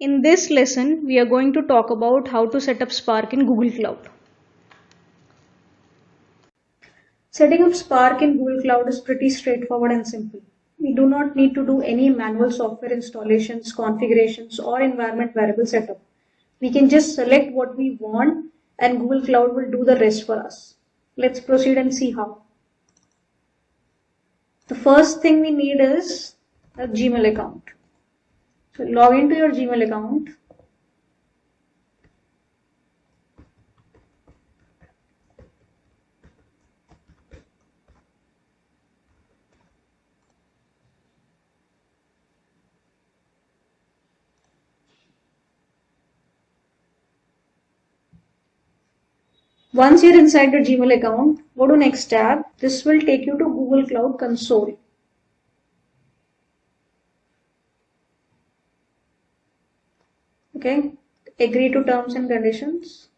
In this lesson, we are going to talk about how to set up Spark in Google Cloud. Setting up Spark in Google Cloud is pretty straightforward and simple. We do not need to do any manual software installations, configurations, or environment variable setup. We can just select what we want and Google Cloud will do the rest for us. Let's proceed and see how. The first thing we need is a Gmail account. So log into your Gmail account. Once you're inside the Gmail account, go to next tab. This will take you to Google Cloud Console. Okay, agree to terms and conditions.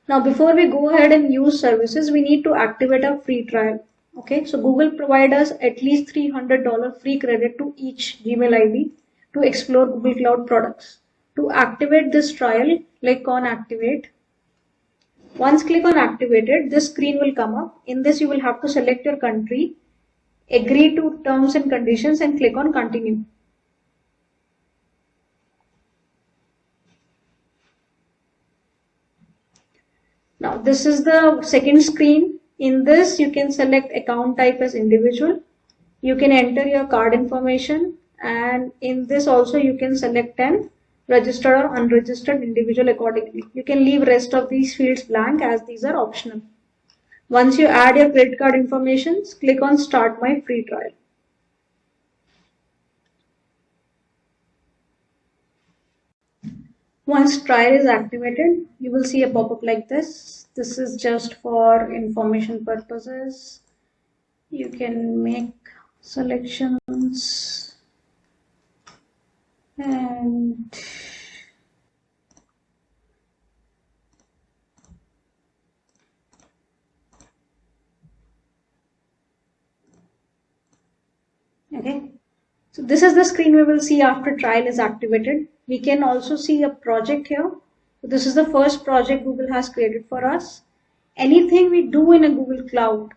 Now before we go ahead and use services, we need to activate a free trial. Okay, so Google provides us at least $300 free credit to each Gmail ID to explore Google Cloud products. To activate this trial, click on activate. Once click on activated, this screen will come up. In this, you will have to select your country, agree to terms and conditions, and click on continue. Now this is the second screen. In this, you can select account type as individual. You can enter your card information, and in this also you can select an registered or unregistered individual accordingly. You can leave rest of these fields blank as these are optional. Once you add your credit card information, click on start my free trial. Once trial is activated, you will see a pop-up like this. This is just for information purposes. You can make selections and okay. So this is the screen we will see after trial is activated. We can also see a project here. So this is the first project Google has created for us. Anything we do in a Google Cloud,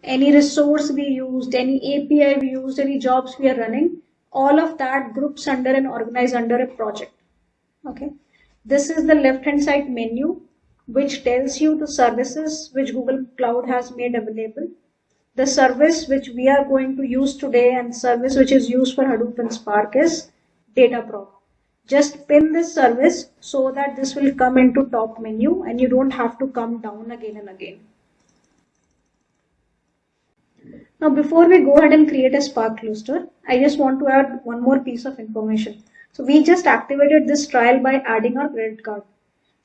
any resource we used, any API we used, any jobs we are running, all of that groups under and organized under a project. Okay. This is the left hand side menu which tells you the services which Google Cloud has made available. The service which we are going to use today and service which is used for Hadoop and Spark is Dataproc. Just pin this service so that this will come into top menu and you don't have to come down again and again. Now before we go ahead and create a Spark cluster, I just want to add one more piece of information. So we just activated this trial by adding our credit card.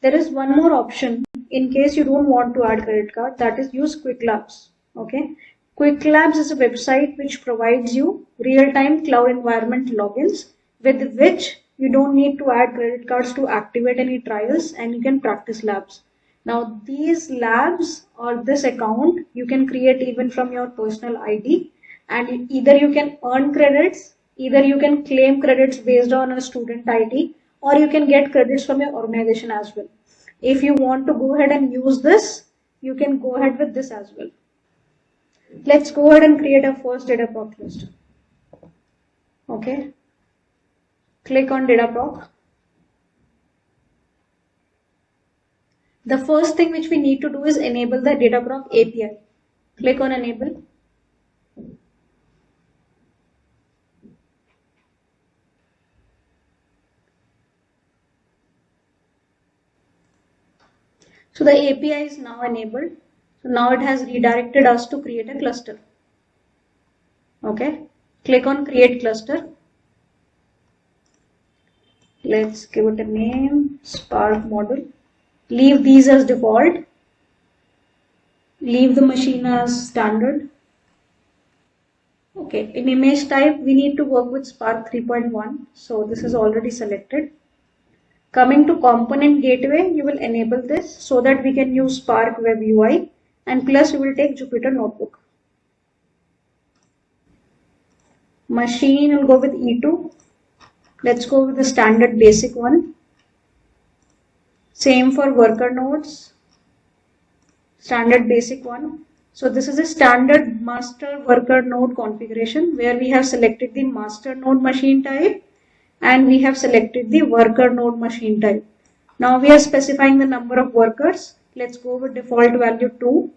There is one more option in case you don't want to add credit card, that is use Quick Labs. Okay. Quick Labs is a website which provides you real-time cloud environment logins with which you don't need to add credit cards to activate any trials and you can practice labs. Now these labs or this account you can create even from your personal ID and either you can earn credits, either you can claim credits based on a student ID or you can get credits from your organization as well. If you want to go ahead and use this, you can go ahead with this as well. Let's go ahead and create a first Dataproc cluster. Okay. Click on Dataproc. The first thing which we need to do is enable the Dataproc API. Click on enable. So the API is now enabled. So now it has redirected us to create a cluster. Okay. Click on create cluster. Let's give it a name, Spark model. Leave these as default. Leave the machine as standard. Okay, in image type, we need to work with Spark 3.1. So this is already selected. Coming to component gateway, you will enable this so that we can use Spark Web UI and plus we will take Jupyter Notebook. Machine, I'll go with E2. Let's go with the standard basic one. Same for worker nodes, standard basic one. So this is a standard master worker node configuration where we have selected the master node machine type and we have selected the worker node machine type. Now we are specifying the number of workers. Let's go with default value 2.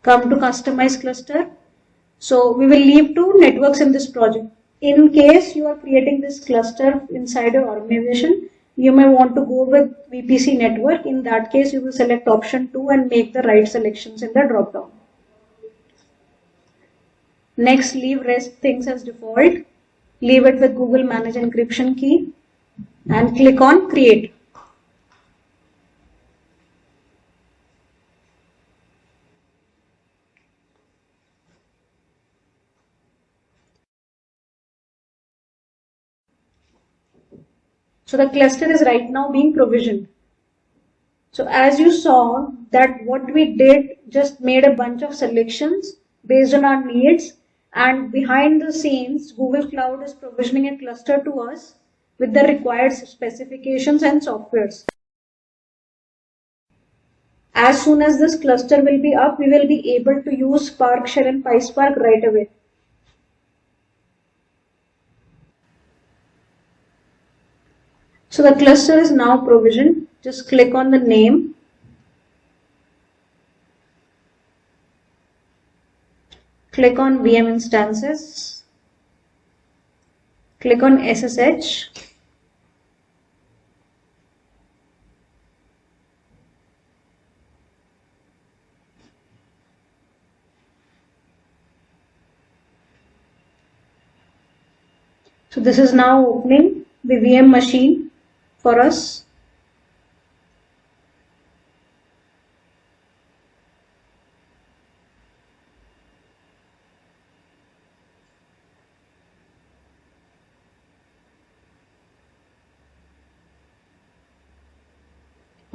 Come to customize cluster. So we will leave 2 networks in this project. In case you are creating this cluster inside your organization, you may want to go with VPC network. In that case, you will select option 2 and make the right selections in the drop down. Next, leave rest things as default. Leave it with Google Manage Encryption key and click on create. So the cluster is right now being provisioned. So as you saw that what we did just made a bunch of selections based on our needs, and behind the scenes Google Cloud is provisioning a cluster to us with the required specifications and softwares. As soon as this cluster will be up, we will be able to use Spark Shell and PySpark right away. So the cluster is now provisioned. Just click on the name. Click on VM instances. Click on SSH. So this is now opening the VM machine for us.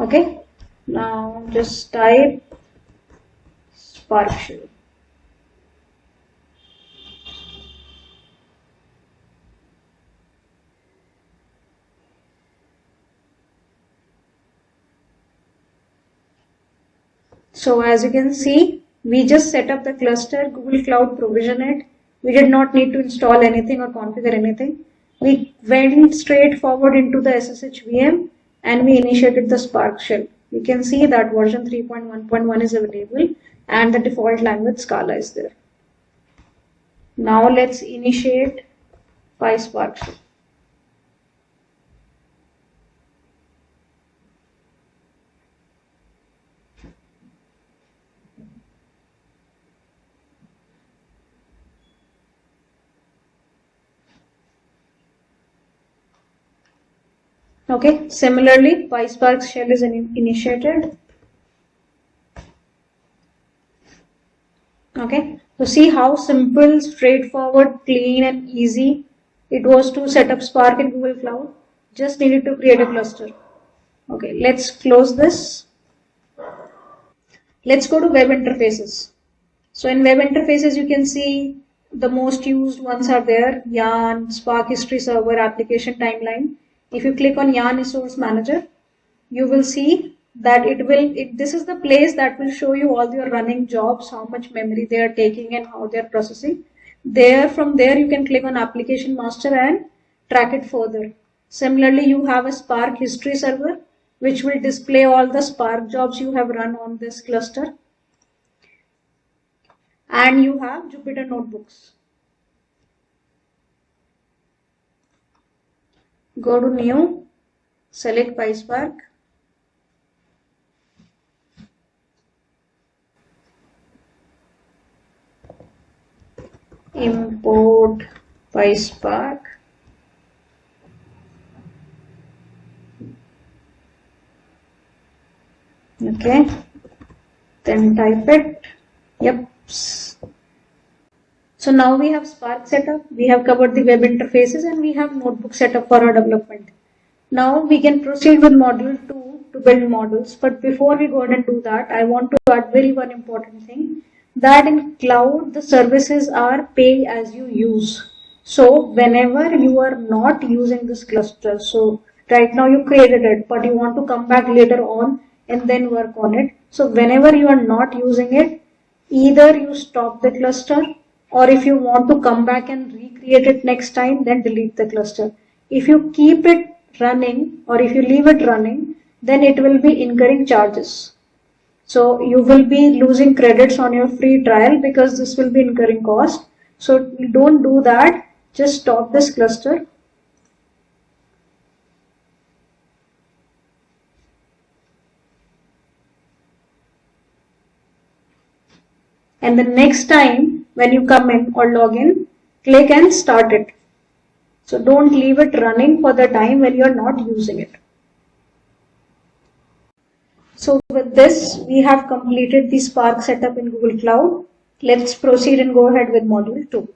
Okay, now just type Spark Shell. So as you can see, we just set up the cluster, Google Cloud provision it. We did not need to install anything or configure anything. We went straight forward into the SSH VM and we initiated the Spark Shell. You can see that version 3.1.1 is available and the default language Scala is there. Now let's initiate PySpark Shell. Okay, similarly, PySpark shell is initiated. Okay, so see how simple, straightforward, clean and easy it was to set up Spark in Google Cloud. Just needed to create a cluster. Okay, let's close this. Let's go to web interfaces. So in web interfaces, you can see the most used ones are there: Yarn, Spark History Server, Application Timeline. If you click on Yarn Resource Manager, you will see that this is the place that will show you all your running jobs, how much memory they are taking and how they are processing. From there you can click on Application Master and track it further. Similarly, you have a Spark History Server which will display all the Spark jobs you have run on this cluster. And you have Jupyter Notebooks. Go to New, select PySpark. Import PySpark. Okay, then type it. Yep. So now we have Spark set up, we have covered the web interfaces and we have notebook set up for our development. Now we can proceed with module 2 to build models. But before we go ahead and do that, I want to add one important thing. that in cloud the services are pay as you use. So whenever you are not using this cluster, so right now you created it, but you want to come back later on and then work on it. So whenever you are not using it, either you stop the cluster, or if you want to come back and recreate it next time, then delete the cluster. If you keep it running or if you leave it running, then it will be incurring charges. So you will be losing credits on your free trial because this will be incurring cost. So don't do that. Just stop this cluster. And the next time when you come in or log in, click and start it. So don't leave it running for the time when you are not using it. So with this, we have completed the Spark setup in Google Cloud. Let's proceed and go ahead with module 2.